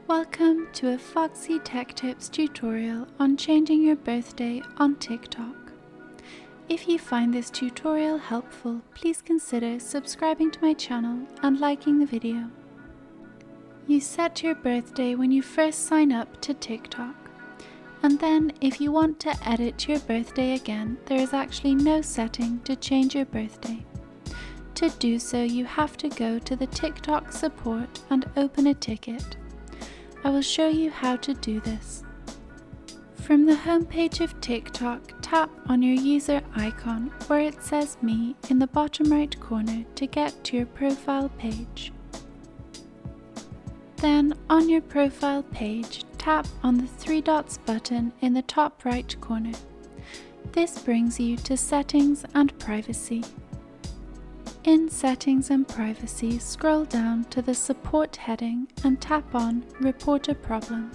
Welcome to a Foxy Tech Tips tutorial on changing your birthday on TikTok. If you find this tutorial helpful, please consider subscribing to my channel and liking the video. You set your birthday when you first sign up to TikTok, and then if you want to edit your birthday again, there is actually no setting to change your birthday. To do so, you have to go to the TikTok support and open a ticket. I will show you how to do this. From the homepage of TikTok, tap on your user icon where it says Me in the bottom right corner to get to your profile page. Then, on your profile page, tap on the three dots button in the top right corner. This brings you to Settings and Privacy. In Settings and Privacy, scroll down to the Support heading and tap on Report a Problem.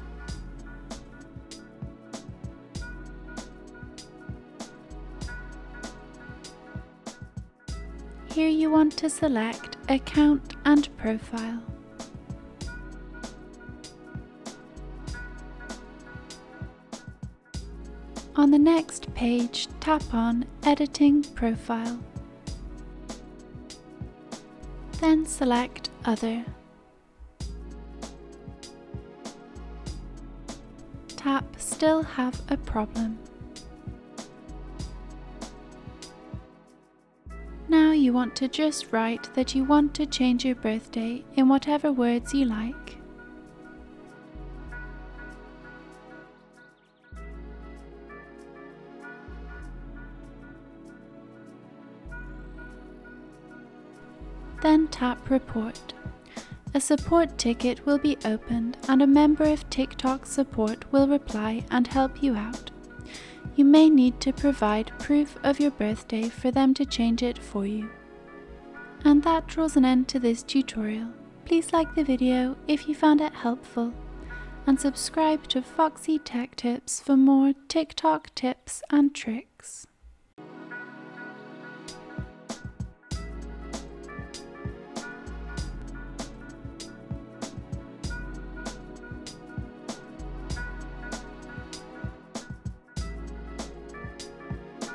Here you want to select Account and Profile. On the next page, tap on Editing Profile. Then select Other. Tap Still Have a Problem. Now you want to just write that you want to change your birthday in whatever words you like. Then tap Report. A support ticket will be opened and a member of TikTok support will reply and help you out. You may need to provide proof of your birthday for them to change it for you. And that draws an end to this tutorial. Please like the video if you found it helpful and subscribe to Foxy Tech Tips for more TikTok tips and tricks.